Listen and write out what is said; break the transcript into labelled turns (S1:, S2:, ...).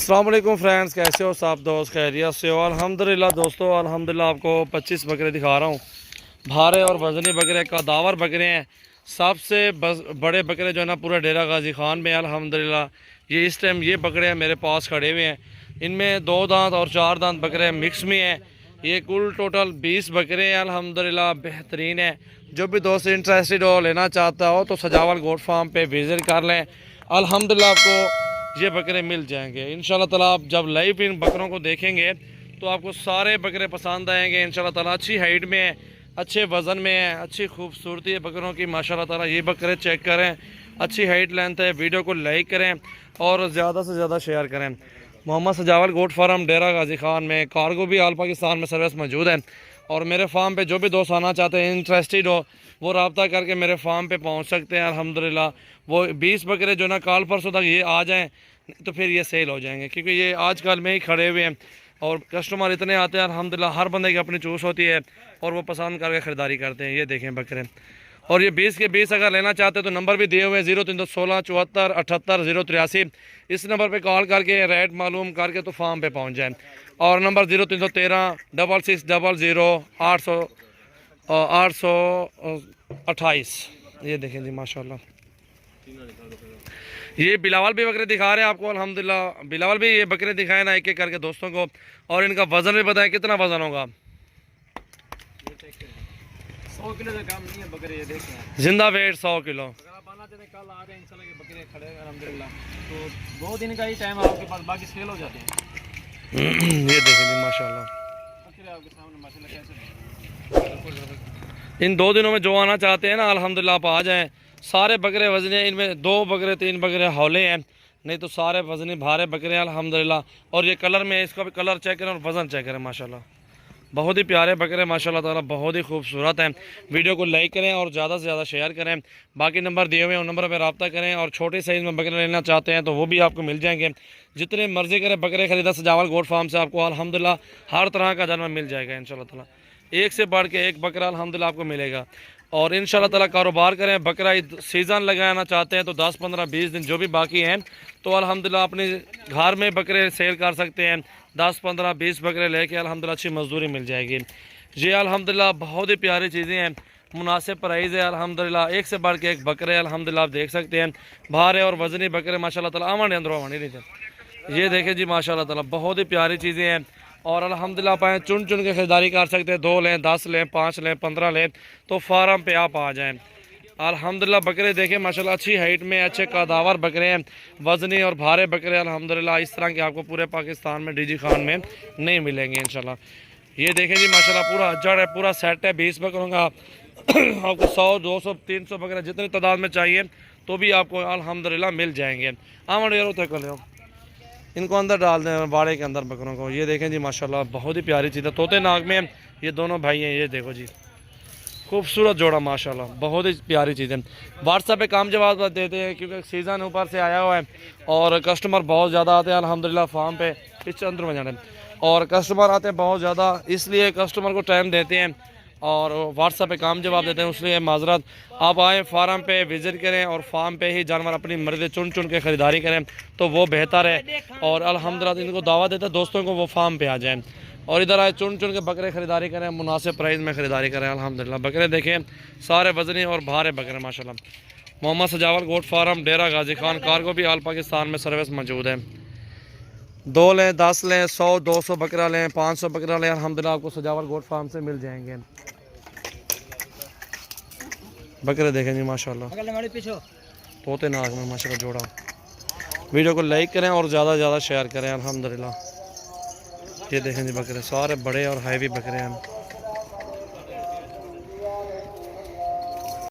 S1: अस्सलाम वालेकुम फ्रेंड्स, कैसे हो सब दोस्त? खैरियत से हो? अल्हम्दुलिल्लाह दोस्तों, अल्हम्दुलिल्लाह आपको 25 बकरे दिखा रहा हूँ। भारे और वज़नी बकरे, कदावर बकरे हैं। सबसे बड़े बकरे जो है ना पूरा डेरा गाजी खान में अल्हम्दुलिल्लाह। ये इस टाइम ये बकरे हैं मेरे पास खड़े हुए हैं। इनमें 2 दांत और 4 दांत बकरे मिक्स में हैं। ये कुल टोटल 20 बकरे हैं अल्हम्दुलिल्लाह, बेहतरीन है। जो भी दोस्त इंटरेस्टेड हो, लेना चाहता हो तो सजावल गोट फार्म पे विज़िट कर लें। अल्हम्दुलिल्लाह आपको ये बकरे मिल जाएंगे इंशाल्लाह ताला। आप जब लाइव इन बकरों को देखेंगे तो आपको सारे बकरे पसंद आएंगे इंशाल्लाह ताला। अच्छी हाइट में है, अच्छे वज़न में है, अच्छी खूबसूरती है बकरों की माशाल्लाह ताला। ये बकरे चेक करें, अच्छी हाइट लेंथ है। वीडियो को लाइक करें और ज़्यादा से ज़्यादा शेयर करें। मोहम्मद सजावल गोट फार्म डेरा गाजी खान में कार्गो भी आल पाकिस्तान में सर्विस मौजूद है। और मेरे फार्म पे जो भी दोस्त आना चाहते हैं, इंटरेस्टेड हो, वो रब्ता करके मेरे फार्म पे पहुंच सकते हैं अल्हम्दुलिल्लाह। वो 20 बकरे जो ना कल परसों तक ये आ जाएं तो फिर ये सेल हो जाएंगे, क्योंकि ये आजकल में ही खड़े हुए हैं और कस्टमर इतने आते हैं अल्हम्दुलिल्लाह। हर बंदे की अपनी चूस होती है और वो पसंद करके ख़रीदारी करते हैं। ये देखें बकरे। और ये 20 के 20 अगर लेना चाहते हैं तो नंबर भी दिए हुए हैं 0316 74 78 083। इस नंबर पे कॉल करके रेट मालूम करके तो फार्म पे पहुंच जाए। और नंबर 0313 6600 828। ये देखें जी माशाल्लाह। ये बिलावल भी बकरे दिखा रहे हैं आपको अल्हम्दुलिल्लाह। बिलावल भी ये बकरे दिखाए ना एक एक करके दोस्तों को। और इनका वज़न भी बताएं कितना वज़न होगा।
S2: 100 किलो से कम नहीं है बकरे, ये देखें
S1: जिंदा वेट 100 किलो।
S2: अगर आप आना चाहते हैं कल आ जाए इंशाल्लाह, के बकरे खड़े हैं अल्हम्दुलिल्लाह। तो 2 दिन का ही टाइम है आपके पास, बाकी सेल हो जाते हैं।
S1: ये देखें जी माशाल्लाह।
S2: बकरे आपके सामने माशाल्लाह कैसे।
S1: इन 2 दिनों में जो आना चाहते हैं ना अल्हम्दुलिल्लाह आप आ जाएं। सारे बकरे वज़नी हैं, इनमें 2 बकरे 3 बकरे हौले हैं, नहीं तो सारे वज़नी भारे बकरे हैं अल्हम्दुलिल्लाह। और ये कलर में, इसका भी कलर चेक करें और वज़न चेक करें माशाल्लाह। बहुत ही प्यारे बकरे माशाल्लाह ताला, बहुत ही खूबसूरत हैं। वीडियो को लाइक करें और ज़्यादा से ज़्यादा शेयर करें। बाकी नंबर दिए हुए हैं, उन नंबर पर रब्ता करें। और छोटे साइज़ में बकरे लेना चाहते हैं तो वो भी आपको मिल जाएंगे। जितने मर्ज़ी करें बकरे खरीदा सजावल गोट फार्म से, आपको अल्हम्दुलिल्लाह हर तरह का जानवर मिल जाएगा इंशाल्लाह ताला। एक से बढ़ के एक बकरा अल्हम्दुलिल्लाह आपको मिलेगा। और इंशाल्लाह ताला कारोबार करें। बकरा ईद सीज़न लगाना चाहते हैं तो 10 15 20 दिन जो भी बाकी हैं तो अल्हम्दुलिल्लाह अपने घर में बकरे सेल कर सकते हैं। 10 15 20 बकरे लेके अल्हम्दुलिल्लाह अच्छी मजदूरी मिल जाएगी। ये अल्हम्दुलिल्लाह बहुत ही प्यारी चीज़ें हैं, मुनासिब प्राइस है अल्हम्दुलिल्लाह। एक से बढ़ के एक बकरे अल्हम्दुलिल्लाह आप देख सकते हैं। भारे और वज़नी बकरे माशाल्लाह ताला। आवाने अंदर आवानी नहीं थे। ये देखें जी माशाल्लाह ताला, बहुत ही प्यारी चीज़ें हैं। और अल्हम्दुलिल्लाह आप आए चुन चुन के ख़रीदारी कर सकते हैं। 2 लें, 10 लें, 5 लें, 15 लें, तो फार्म पे आप आ जाएं अल्हम्दुलिल्लाह। बकरे देखें माशाल्लाह, अच्छी हाइट में अच्छे कदावर बकरे हैं, वज़नी और भारे बकरे अल्हम्दुलिल्लाह। इस तरह के आपको पूरे पाकिस्तान में डीजी खान में नहीं मिलेंगे इंशाल्लाह। ये देखें जी माशाल्लाह, पूरा जड़ है, पूरा सेट है 20 बकरों का। आपको 100 200 300 बकरे जितनी तादाद में चाहिए तो भी आपको अल्हम्दुलिल्लाह मिल जाएंगे। इनको अंदर डाल दें बाड़े के अंदर बकरों को। ये देखें जी माशाल्लाह, बहुत ही प्यारी चीज़ है। तोते नाग में ये दोनों भाई हैं। ये देखो जी, खूबसूरत जोड़ा माशाल्लाह, बहुत ही प्यारी चीज़ है। व्हाट्सएप पे काम जवाब देते हैं क्योंकि सीज़न ऊपर से आया हुआ है और कस्टमर बहुत ज़्यादा आते हैं अल्हम्दुलिल्लाह फार्म पे। इस अंदर में जाने और कस्टमर आते हैं बहुत ज़्यादा, इसलिए कस्टमर को टाइम देते हैं और व्हाट्सएप पे काम जवाब देते हैं, इसलिए माजरत। आप आएँ फार्म पे विज़िट करें और फार्म पे ही जानवर अपनी मर्ज़ी चुन चुन के ख़रीदारी करें तो वो बेहतर है। और अल्हम्दुलिल्लाह इनको दावा देते हैं दोस्तों को वो फार्म पे आ जाएँ और इधर आए चुन चुन के बकरे ख़रीदारी करें, मुनासिब प्राइस में ख़रीदारी करें अल्हम्दुलिल्लाह। बकरे देखें सारे वज़नी और भारे बकरे माशाल्लाह। मोहम्मद सजावल गोट फार्म डेरा गाजी खान कार्गो भी आल पाकिस्तान में सर्विस मौजूद है। 2 लें, 10 लें, 100 200 बकरा लें, 500 बकरा लें, अल्हम्दुलिल्लाह आपको सजावल गोट फार्म से मिल जाएंगे। बकरे देखें जी माशाल्लाह, तोते नाग में माशाल्लाह जोड़ा। वीडियो को लाइक करें और ज़्यादा से ज़्यादा शेयर करें अल्हम्दुलिल्लाह। ये देखें जी बकरे सारे बड़े और हैवी बकरे हैं।